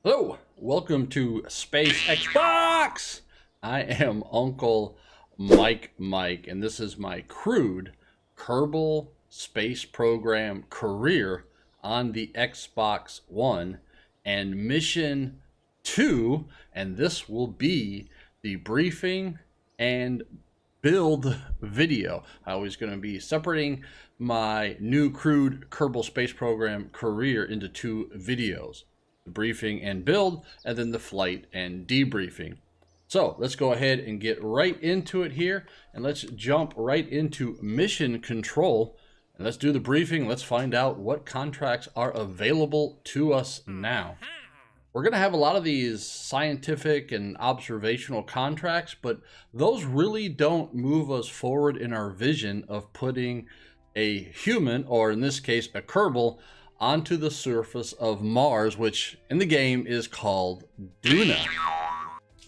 Hello, welcome to Space Xbox. I am Uncle Mike, and this is my crewed Kerbal space program career on the Xbox One and mission 2, and this will be the briefing and build video. I was going to be separating my new crewed Kerbal space program career into two videos: the briefing and build, and then the flight and debriefing. So let's go ahead and get right into it here, and let's jump right into mission control, and let's do the briefing. Let's find out what contracts are available to us now. We're going to have a lot of these scientific and observational contracts, but those really don't move us forward in our vision of putting a human, or in this case a Kerbal, onto the surface of Mars, which in the game is called Duna.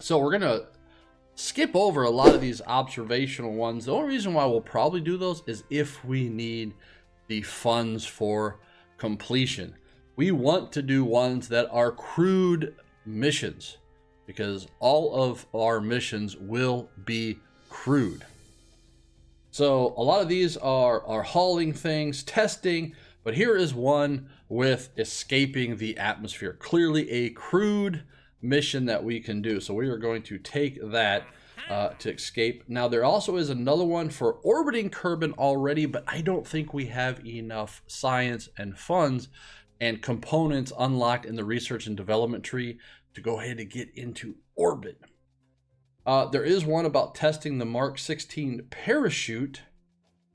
So we're gonna skip over a lot of these observational ones. The only reason why we'll probably do those is if we need the funds for completion. We want to do ones that are crewed missions, because all of our missions will be crewed. So a lot of these are hauling things, testing, but here is one with escaping the atmosphere. Clearly a crewed mission that we can do. So we are going to take that to escape. Now there also is another one for orbiting Kerbal already, but I don't think we have enough science and funds and components unlocked in the research and development tree to go ahead and get into orbit. There is one about testing the Mark 16 parachute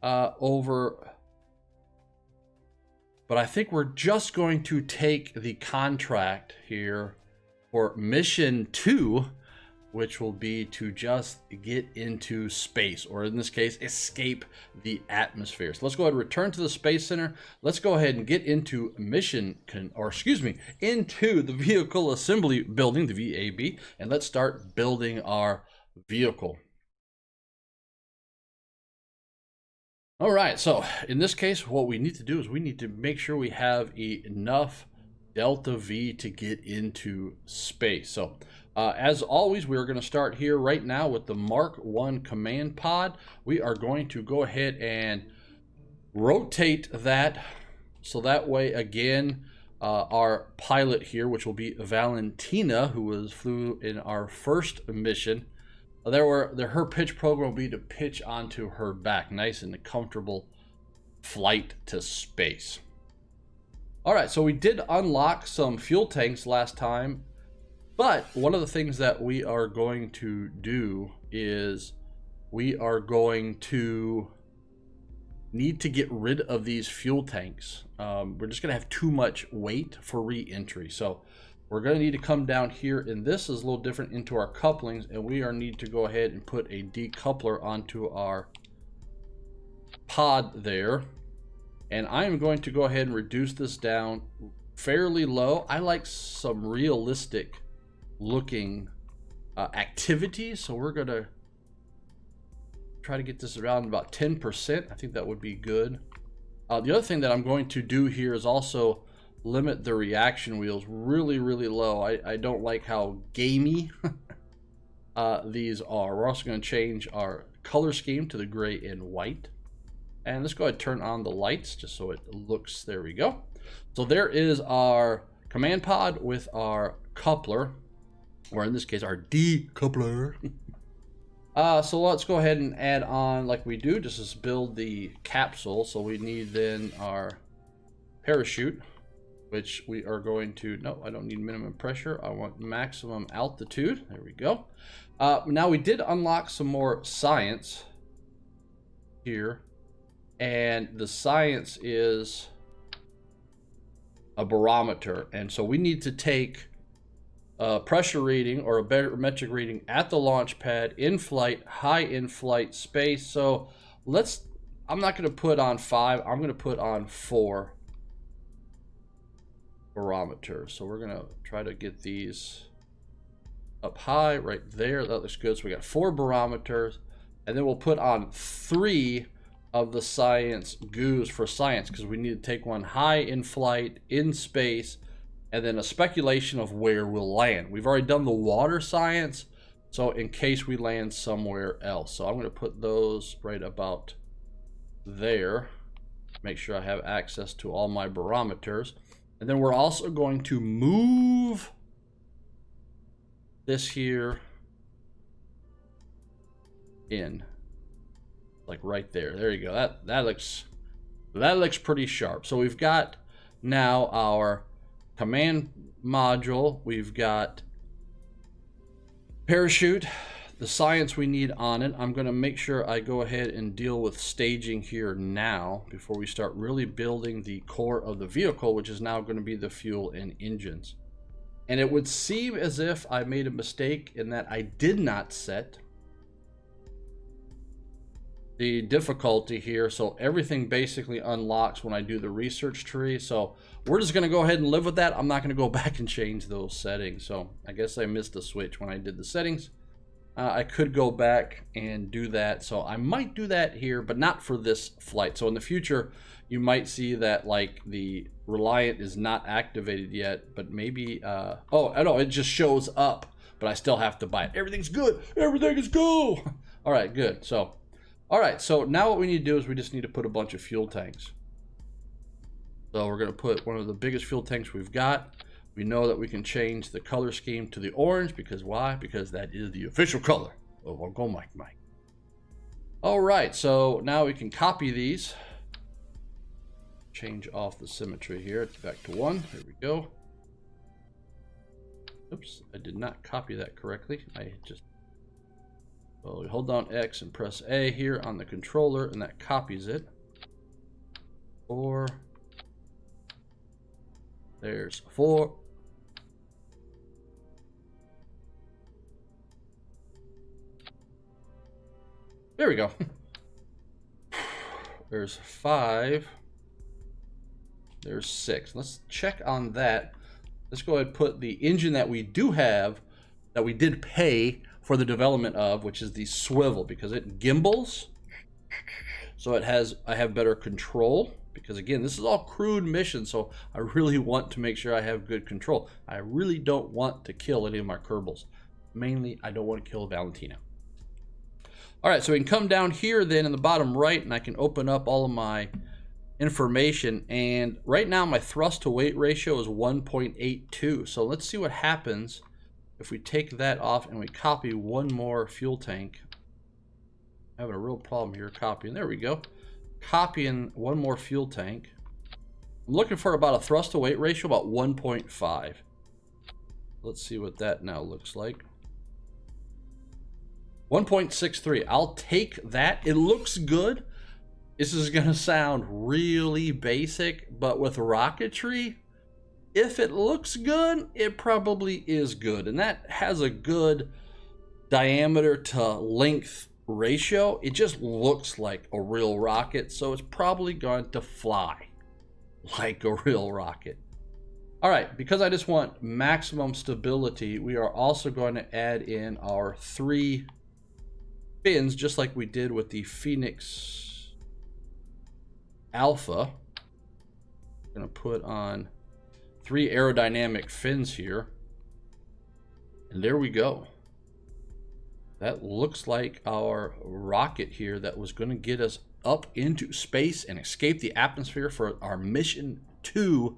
over, but I think we're just going to take the contract here for mission 2, which will be to just get into space, or in this case, escape the atmosphere. So let's go ahead and return to the Space Center. Let's go ahead and get into into the vehicle assembly building, the VAB, and let's start building our vehicle. All right, so in this case, what we need to do is we need to make sure we have enough Delta V to get into space. So as always, we are going to start here right now with the Mark 1 command pod. We are going to go ahead and rotate that, so that way, again, our pilot here, which will be Valentina, who flew in our first mission, her pitch program will be to pitch onto her back. Nice and comfortable flight to space. All right, so we did unlock some fuel tanks last time, but one of the things that we are going to do is we are going to need to get rid of these fuel tanks. We're just going to have too much weight for re-entry. So we're going to need to come down here, and this is a little different, into our couplings, and we need to go ahead and put a decoupler onto our pod there. And I am going to go ahead and reduce this down fairly low. I like some realistic looking activities, so we're going to try to get this around about 10%. I think that would be good. The other thing that I'm going to do here is also limit the reaction wheels really low. I don't like how gamey these are. We're also going to change our color scheme to the gray and white. And let's go ahead and turn on the lights just so it looks, there we go. So there is our command pod with our coupler, or in this case, our decoupler. So let's go ahead and add on, like we do, just build the capsule. So we need then our parachute, which we are going to, no, I don't need minimum pressure. I want maximum altitude. There we go. Now we did unlock some more science here. And the science is a barometer. And so we need to take a pressure reading or a barometric reading at the launch pad, in flight, high in flight, space. So I'm not going to put on 5, I'm going to put on 4 barometers. So we're going to try to get these up high right there. That looks good. So we got 4 barometers, and then we'll put on 3 of the science goos for science, because we need to take one high in flight, in space, and then a speculation of where we'll land. We've already done the water science, so in case we land somewhere else. So I'm going to put those right about there. Make sure I have access to all my barometers. And then we're also going to move this here in, like right there. There you go. That looks pretty sharp. So we've got now our command module, we've got parachute, the science we need on it. I'm going to make sure I go ahead and deal with staging here now before we start really building the core of the vehicle, which is now going to be the fuel and engines. And it would seem as if I made a mistake in that I did not set the difficulty here, so everything basically unlocks when I do the research tree. So we're just going to go ahead and live with that. I'm not going to go back and change those settings. So I guess I missed a switch when I did the settings. I could go back and do that, so I might do that here, but not for this flight. So in the future you might see that like the Reliant is not activated yet, but maybe oh, I know, it just shows up, but I still have to buy it. Everything's good, everything is cool. All right, good. So all right, so now what we need to do is we just need to put a bunch of fuel tanks. So we're going to put one of the biggest fuel tanks we've got. We know that we can change the color scheme to the orange, because why? Because that is the official color of Uncle Mike. All right, so now we can copy these. Change off the symmetry here. It's back to 1. There we go. Oops, I did not copy that correctly. Well, we hold down X and press A here on the controller, and that copies it. 4. There's 4. There we go. There's 5. There's 6. Let's check on that. Let's go ahead and put the engine that we do have, that we did pay for the development of, which is the swivel, because it gimbals. So I have better control, because again, this is all crewed mission, so I really want to make sure I have good control. I really don't want to kill any of my Kerbals. Mainly, I don't want to kill Valentina. All right, so we can come down here then in the bottom right, and I can open up all of my information. And right now my thrust to weight ratio is 1.82. So let's see what happens if we take that off and we copy one more fuel tank. I'm having a real problem here copying. There we go. Copying one more fuel tank. I'm looking for about a thrust to weight ratio about 1.5. Let's see what that now looks like. 1.63. I'll take that. It looks good. This is going to sound really basic, but with rocketry, if it looks good, it probably is good. And that has a good diameter to length ratio. It just looks like a real rocket, so it's probably going to fly like a real rocket. All right, because I just want maximum stability, we are also going to add in our 3 fins, just like we did with the Phoenix Alpha. I'm going to put on 3 aerodynamic fins here. And there we go. That looks like our rocket here that was going to get us up into space and escape the atmosphere for our Mission 2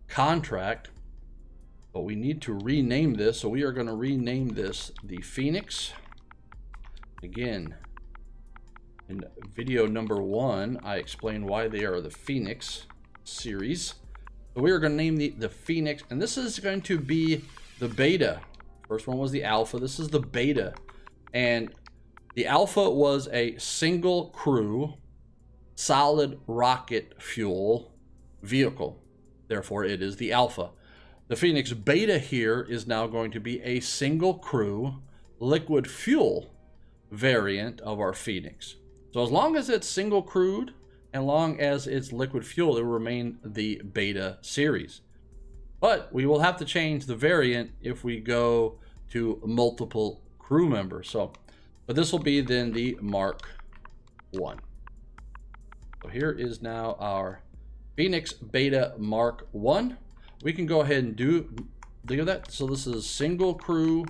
contract. But we need to rename this, so we are going to rename this the Phoenix. Again, in video number 1, I explained why they are the Phoenix series. So we are going to name the Phoenix, and this is going to be the beta. First one was the Alpha. This is the beta. And the Alpha was a single crew, solid rocket fuel vehicle. Therefore, it is the Alpha. The Phoenix Beta here is now going to be a single crew, liquid fuel variant of our Phoenix. So as long as it's single crewed and long as it's liquid fuel, it will remain the Beta series. But we will have to change the variant if we go to multiple crew members. But this will be then the Mark 1. So here is now our Phoenix Beta Mark 1. we can go ahead and do that. So this is single crew.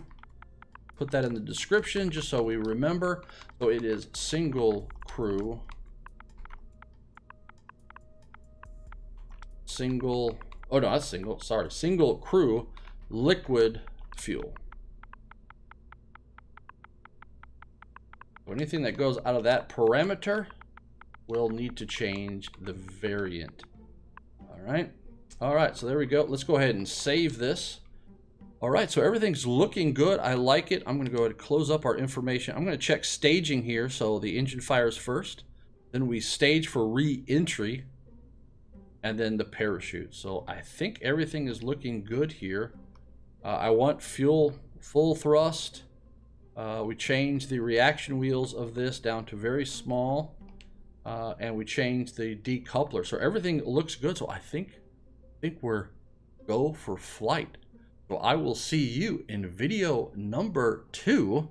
Put that in the description just so we remember. So it is single crew. Single, oh no, that's single, sorry. Single crew liquid fuel. So anything that goes out of that parameter will need to change the variant. All right, so there we go. Let's go ahead and save this. All right, so everything's looking good. I like it. I'm gonna go ahead and close up our information. I'm gonna check staging here. So the engine fires first, then we stage for re-entry, and then the parachute. So I think everything is looking good here. I want fuel full thrust. We changed the reaction wheels of this down to very small, and we changed the decoupler. So everything looks good. So I think we're go for flight. So I will see you in video number 2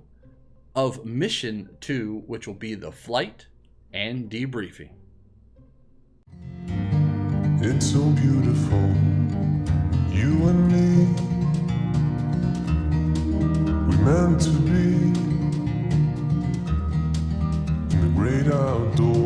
of mission 2, which will be the flight and debriefing. It's so beautiful, you and me. We're meant to be in the great outdoors.